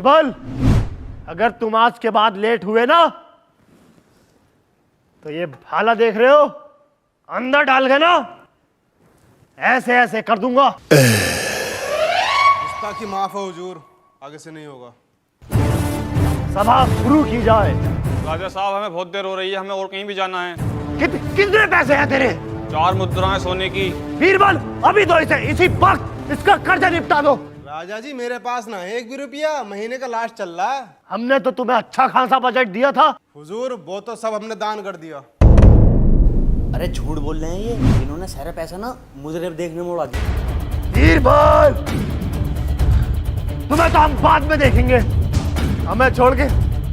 बीरबल, अगर तुम आज के बाद लेट हुए ना तो ये भाला देख रहे हो, अंदर डाल के ना ऐसे ऐसे कर दूंगा। की माफ है हुजूर, आगे से नहीं होगा। सभा शुरू की जाए। राजा साहब, हमें बहुत देर हो रही है, हमें और कहीं भी जाना है। कितने पैसे हैं तेरे? 4 मुद्राएं सोने की। बीरबल, अभी तो इसी वक्त इसका कर्जा निपटा दो। राजा जी, मेरे पास ना 1 भी रुपया, महीने का लास्ट चल रहा है। हमने तो तुम्हें अच्छा खासा बजट दिया था। हुजूर, वो तो सब हमने दान कर दिया। अरे झूठ बोल रहे हैं ये, इन्होंने सारा पैसा ना मुझे देखने में उड़ा दिया। बीरबल, तुम्हें तो हम बाद में देखेंगे, हमें छोड़ के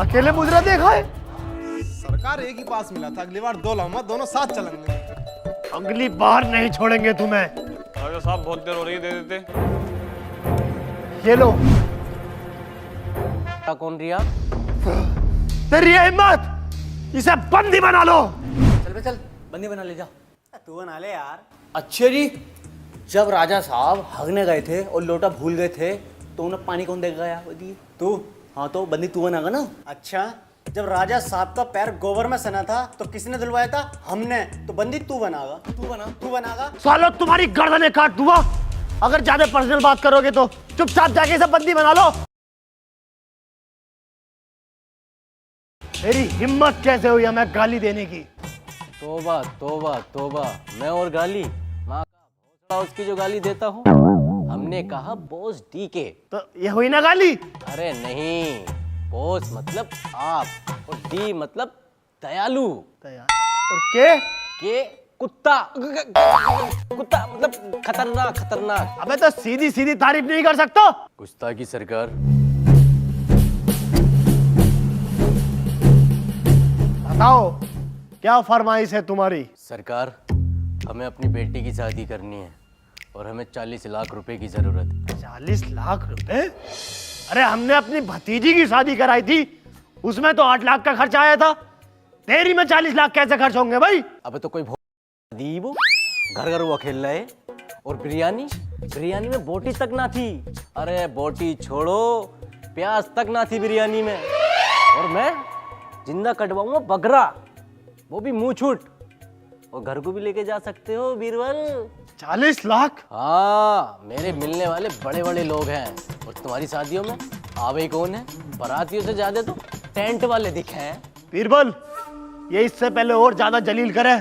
अकेले मुजरा देखा है। सरकार एक ही पास मिला था, अगली बार 2 लाऊंगा, दोनों साथ चलेंगे। अगली बार नहीं छोड़ेंगे तुम्हें। राजा साहब, बहुत देर हो रही है, दे देते। ये लो। कौन रिया? तेरी हिम्मत, इसे बंदी बना लो। चल बे चल, बंदी बना ले जा। तू बना ले यार। अच्छा जी, जब राजा साहब हगने गए थे और लोटा भूल गए थे तो उन्हें पानी कौन देगा यार? तू। हाँ तो बंदी तू बनागा ना। अच्छा, जब राजा साहब का पैर गोबर में सना था तो किसने धुलवाया था? हमने। तो बंदी तू बनागा। तू बनागा। सालो, तुम्हारी गर्दनें काट दूंगा अगर ज्यादा पर्सनल बात करोगे तो। चुपचाप जाके इसे बंदी बना लो। मेरी हिम्मत कैसे हुई हमें गाली देने की? तोबा तोबा तोबा, मैं और गाली? माँ का भोसड़ा उसकी जो गाली देता हूँ। हमने कहा बॉस डी के। तो ये हुई ना गाली? अरे नहीं, बॉस मतलब आप और डी मतलब दयालु। और के कुत्ता। कुत्ता मतलब खतरनाक खतरनाक। अबे तो सीधी सीधी तारीफ नहीं कर सकता? गुस्ताखी सरकार। बताओ, क्या फरमाइश है तुम्हारी? सरकार, हमें अपनी बेटी की शादी करनी है और हमें 40 लाख रुपए की जरूरत है। 40 लाख रुपए? अरे हमने अपनी भतीजी की शादी कराई थी, उसमें तो 8 लाख का खर्च आया था। तेरी में 40 लाख कैसे खर्च होंगे भाई? अबे तो कोई दी वो घर घर वो खेल रहे। और बिरयानी, बिरयानी में बोटी तक ना थी। अरे बोटी छोड़ो, प्याज तक ना थी बिरयानी में। और मैं जिंदा कटवाऊंगा बकरा, वो भी मुंह छूट। और घर को भी लेके जा सकते हो बीरबल। 40 लाख? हाँ, मेरे मिलने वाले बड़े बड़े लोग हैं। और तुम्हारी शादियों में आवे कौन है? बारातियों से ज्यादा तो टेंट वाले दिखे हैं। बीरबल, ये इससे पहले और ज्यादा जलील करे,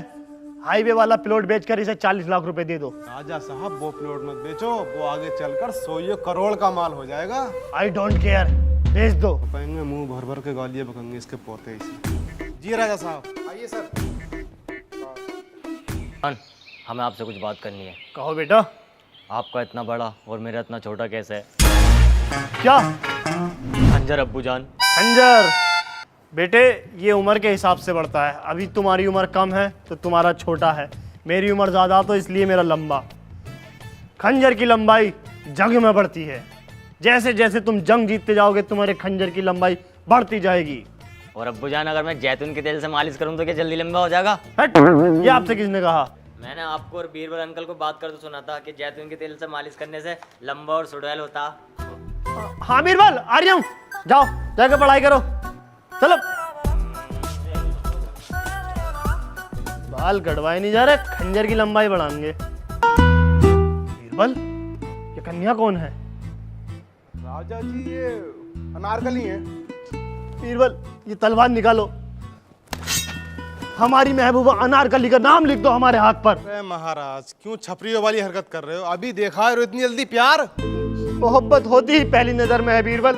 हाईवे वाला प्लॉट बेचकर इसे 40 लाख रुपए दे दो। राजा साहब, वो प्लॉट मत बेचो, वो आगे चलकर 100 करोड़ का माल हो जाएगा। आई डोंट केयर, बेच दो। कहेंगे मुंह भर भर के गालियां बकेंगे इसके पोते इसे। जी राजा साहब। आइए सर। हमें आपसे कुछ बात करनी है। कहो बेटा। आपका इतना बड़ा और मेरा इतना छोटा कैसे है? क्या? खंजर अब्बू जान। खंजर? बेटे, ये उम्र के हिसाब से बढ़ता है। अभी तुम्हारी उम्र कम है तो तुम्हारा छोटा है, मेरी उम्र ज़्यादा तो इसलिए मेरा लंबा। खंजर की लंबाई जंग में बढ़ती है। जैसे जैसे तुम जंग जीतते जाओगे तुम्हारे खंजर की लंबाई बढ़ती जाएगी। और अब्बू जान, अगर मैं जैतून के तेल से मालिश करूं तो क्या जल्दी लंबा हो जाएगा? हट! ये आपसे किसने कहा? मैंने आपको और बीरबल अंकल को बात करते सुना था कि जैतून के तेल से मालिश करने से लंबा और सुडौल होता। हाँ बीरबल, आ रही हूँ। जाओ जाके पढ़ाई करो, चलो। बाल गड़वाए नहीं जा रहे, खंजर की लंबाई बढ़ाएंगे। बीरबल, ये कन्या कौन है? राजा जी, ये अनारकली है। बीरबल, ये तलवार निकालो। हमारी महबूबा अनारकली का नाम लिख दो हमारे हाथ पर। अरे महाराज, क्यों छपरियों वाली हरकत कर रहे हो? अभी देखा है इतनी जल्दी प्यार? मोहब्बत होती ही पहली नजर में है बीरबल,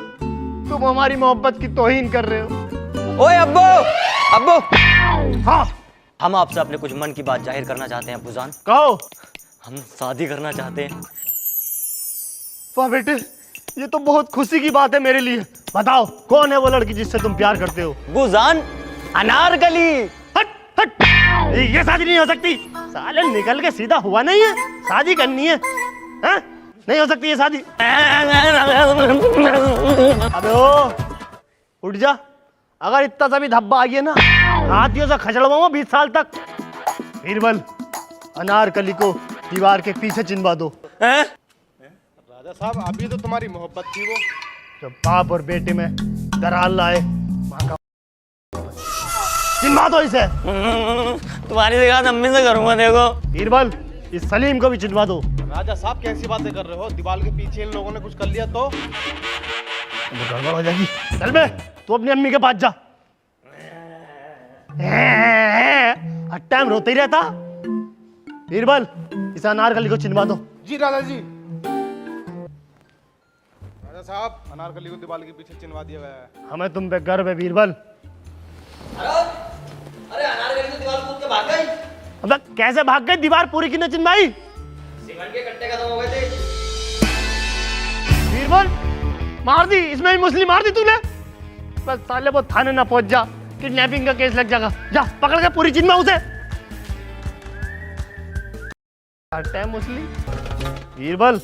तुम हमारी मोहब्बत की तौहीन कर रहे हो। ओए अब्बू, अब्बू, हाँ, हम आपसे अपने कुछ मन की बात जाहिर करना चाहते हैं अब्बू जान। कहो। हम शादी करना चाहते हैं। वाह बेटे, ये तो बहुत खुशी की बात है मेरे लिए। बताओ, कौन है वो लड़की जिससे तुम प्यार करते हो? अब्बू जान, अनारकली। हट हट, ये शादी नहीं हो सकती। साले निकल के सीधा हुआ नहीं है, शादी करनी है। हाँ? नहीं हो सकती ये शादी। अबे ओ, उठ जा। अगर इतना सा भी धब्बा आ गया ना, हाथियों से खचड़वाऊंगा 20 साल तक। बीरबल, अनारकली को दीवार के पीछे चिनवा दो। राजा साहब, अभी तो तुम्हारी मोहब्बत थी वो। तो बाप और बेटे में दरार लाए माँ का चिन्हा दो इसे। तुम्हारी शिकायत अम्मी से करूंगा। देखो बीरबल, इस सलीम को भी चिन्हा दो। राजा साहब कैसी बातें कर रहे हो? दीवार के पीछे इन लोगों ने कुछ कर लिया तो? गड़बड़ हो जाएगी। चल बे, तू अपनी अम्मी के पास जा। हर टाइम रोते ही रहता। बीरबल, इस अनारकली को चिन्हा दो। जी राजा जी। राजा साहब, अनारकली को दीवार के पीछे चिन्हवा दिया गया है। हमें तुम पे गर्व है बीरबल। अरे अनारकली तो दीवार कूद के भाग गई। अबे कैसे भाग गई? दीवार पूरी किसने चिन्हवाई? सीमेंट के कट्टे खत्म हो गए थे। बीरबल, मार दी इसमें ही मुस्लिम, मार दी तूने। बस साले वो थाने ना पहुंच जा, किडनैपिंग का केस लग जाएगा। जा पकड़ के पूरी चिन्हवा उसे। मुस्लिम बीरबल,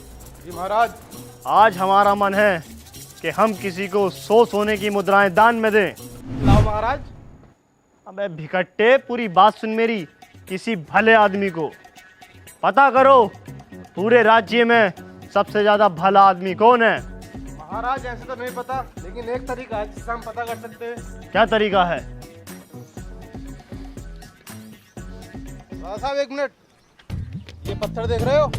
जी महाराज। आज हमारा मन है कि हम किसी को 100 सोने की मुद्राएं दान में दें। लाओ महाराज। अबे भिखट्टे, पूरी बात सुन मेरी। किसी भले आदमी को पता करो, पूरे राज्य में सबसे ज्यादा भला आदमी कौन है। महाराज ऐसे तो नहीं पता, लेकिन एक तरीका है जिससे हम पता कर सकते हैं। क्या तरीका है? राजा साहब एक मिनट, ये पत्थर देख रहे हो?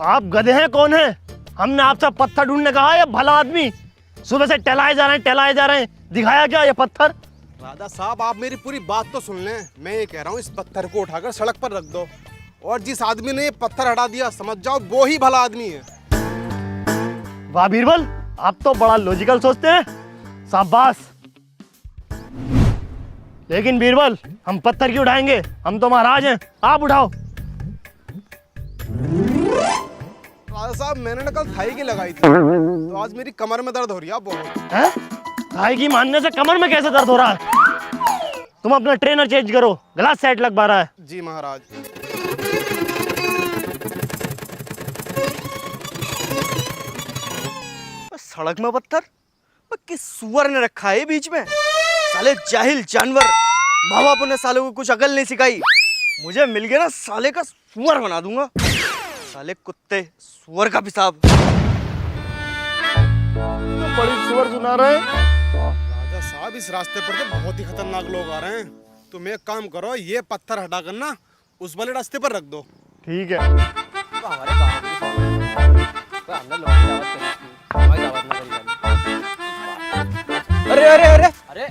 आप गधे हैं कौन है? हमने आपसे पत्थर ढूंढने कहा है, भला आदमी सुबह से टहलाए जा रहे हैं। दिखाया क्या ये पत्थर? राजा साहब आप मेरी पूरी बात तो सुन लें। मैं ये कह रहा हूँ इस पत्थर को उठाकर सड़क पर रख दो, और जिस आदमी ने ये पत्थर हटा दिया समझ जाओ वो ही भला आदमी है। वाह बीरबल, आप तो बड़ा लॉजिकल सोचते हैं। शाबाश। लेकिन बीरबल, हम पत्थर क्यों उठाएंगे? हम तो महाराज हैं, आप उठाओ। राजा साहब मैंने ना कल थाई की लगाई थी, तो आज मेरी कमर में दर्द हो रही है बहुत। हैं? भाई की मानने से कमर में कैसे दर्द हो रहा है? तुम अपना ट्रेनर चेंज करो, गला सेट लग पा रहा है। जी महाराज। सड़क में पत्थर किस सुअर ने रखा है बीच में? साले जाहिल जानवर, माँ बाप ने साले को कुछ अकल नहीं सिखाई। मुझे मिल गया ना, साले का सुअर बना दूंगा। साले कुत्ते, सुअर का पिसाब। तो बड़ी सुअर सुना रहे हैं। राजा साहब इस रास्ते पर तो बहुत ही खतरनाक लोग आ रहे हैं। तुम एक काम करो, ये पत्थर हटा कर ना उस वाले रास्ते पर रख दो। ठीक है। अरे अरे अरे अरे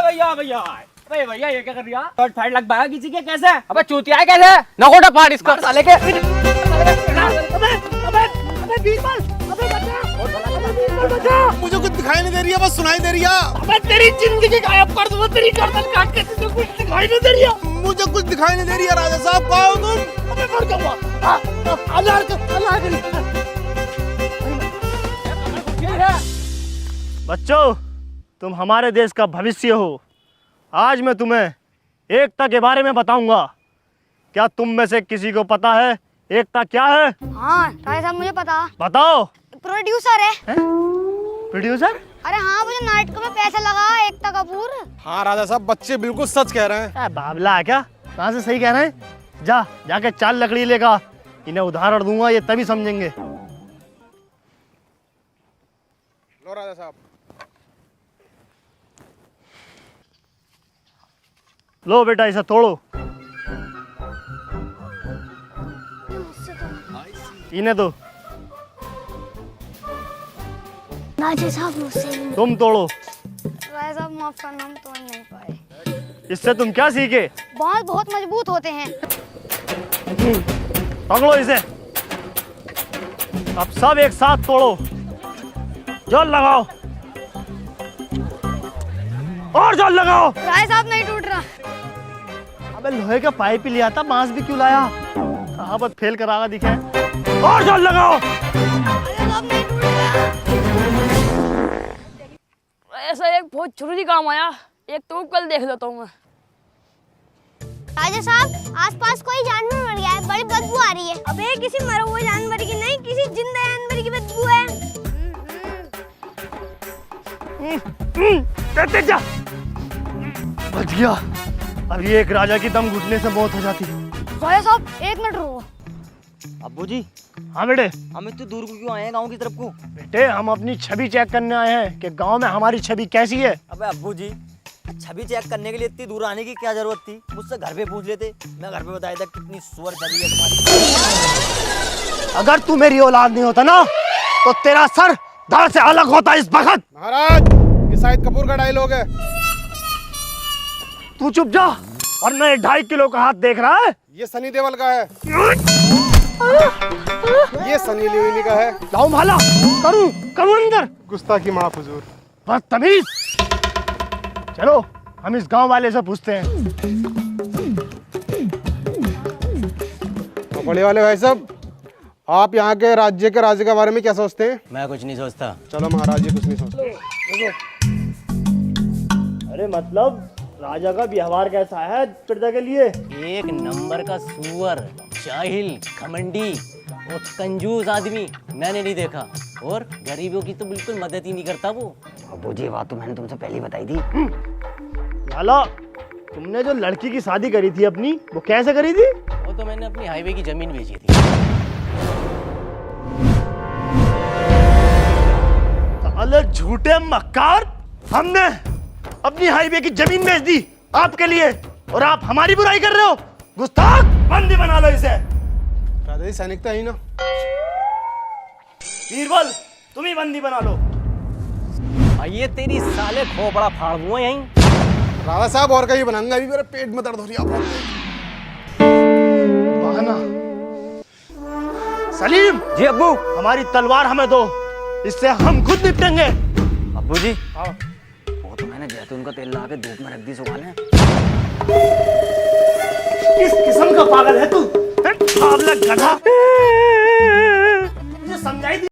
भैया भैया, अरे भैया ये क्या कर दिया? शॉट फाइट लग पाया किसी के? कैसे? अबे चूतिया है कैसे? नकोटा फाड़ इसका साले के। अबे बीरबल, अबे बचा। मुझे कुछ दिखाई नहीं दे रही है, बस सुनाई दे रही है। अबे तेरी जिंदगी गायब कर दूंगा, तेरी गर्दन काट के। तुझे कुछ दिखाई नहीं दे रही है? मुझे कुछ दिखाई नहीं दे रही है। राजा साहब कहाँ हो तुम? अबे मर जाऊंगा। बच्चों, तुम हमारे देश का भविष्य हो। आज मैं तुम्हें एकता के बारे में बताऊंगा। क्या तुम में से किसी को पता है एकता क्या है? हाँ राजा साहब मुझे पता। बताओ। प्रोड्यूसर है। प्रोड्यूसर? अरे हाँ, वो जो नाटकों में पैसा लगा एकता कपूर। हाँ राजा साहब, बच्चे बिल्कुल सच कह रहे हैं। बाबला है क्या? कहाँ से सही कह रहे हैं? जाके 4 लकड़ी लेगा, इन्हें उदाहरण दूंगा, ये तभी समझेंगे। लो राजा साहब। लो बेटा, इसे तोड़ो। इन्हें दो। राजा साहब मुझसे नहीं। तुम तोड़ो। राजा साहब माफ करना, हम तोड़ नहीं पाए। इससे तुम क्या सीखे? बांस बहुत मजबूत होते हैं। पकड़ो इसे। अब सब एक साथ तोड़ो। जोर लगाओ और जोर लगाओ। राजा साहब नहीं टूट रहा। अबे लोहे का पाइप ही लिया था, बांस भी क्यों लाया? कहावत फेल करागा दिखे। और जोर लगाओ। राजा साहब नहीं टूट रहा। ऐसा एक बहुत जरूरी काम आया, एक तो कल देख लेता हूँ मैं। राजा साहब आसपास कोई जानवर मर गया है, बड़ी बदबू आ रही है। अबे किसी मरे हुए जानवर की नहीं, किसी जिंदा जानवर की बदबू है। जा। बच गया। अब ये एक राजा की दम घुटने से मौत हो जाती। राजा साहब 1 मिनट रुको। अब्बू जी हाँ बेटे। हम इतनी दूर को क्यों आए हैं गांव की तरफ को? बेटे हम अपनी छवि चेक करने आए हैं कि गांव में हमारी छवि कैसी है। अबे अब्बू जी, छवि चेक करने के लिए इतनी दूर आने की क्या जरूरत थी? मुझसे घर पे पूछ लेते, मैं घर पे बताया था कितनी सुअर छवि है तुम्हारी। अगर तू मेरी औलाद नहीं होता ना तो तेरा सर धड़ से अलग होता इस वक्त। महाराज ये शाहिद कपूर का डायलॉग है। तू चुप जा, और मैं 2.5 किलो का हाथ देख रहा है। ये सनी देओल का है। ये सनी लियोनी का है। लाओ भाला, करूं अंदर। गुस्ताखी माफ हुजूर। बदतमीज। चलो हम इस गांव वाले से पूछते हैं। बड़े वाले भाई साहब, आप यहाँ के राज्य के बारे में क्या सोचते हैं? मैं कुछ नहीं सोचता। चलो महाराज जी कुछ नहीं सोचते। अरे मतलब राजा का व्यवहार कैसा है प्रजा के लिए? एक नंबर का सुअर, जाहिल, घमंडी और कंजूस आदमी मैंने नहीं देखा। और गरीबों की तो बिल्कुल मदद ही नहीं करता वो। अब्बू जी बात तो मैंने तुमसे पहले बताई थी। लाला, तुमने जो लड़की की शादी करी थी अपनी, वो कैसे करी थी? वो तो मैंने अपनी हाईवे की जमीन बेची थी। साले झूठे मक्कार, हमने अपनी हाईवे की जमीन बेच दी आपके लिए, और आप हमारी बुराई कर रहे हो। गुस्ताख, बंदी बना लो इसे। राजा जी सैनिक तो है ही ना। बीरबल, तुम ही बंदी बना लो। ये तेरी साले खोपड़ा फाड़ दूंगा यहीं। राजा साहब और कहीं बनाऊंगा, अभी मेरे पेट में दर्द हो रही है। बहाना। सलीम जी अब्बू। हमारी तलवार हमें दो, इससे हम खुद निपटेंगे। अब्बू जी हाँ। वो तो मैंने जैतून का तेल ला के धूप में रख दी सुखाने। किस किस्म का पागल है तू? बावला गधा।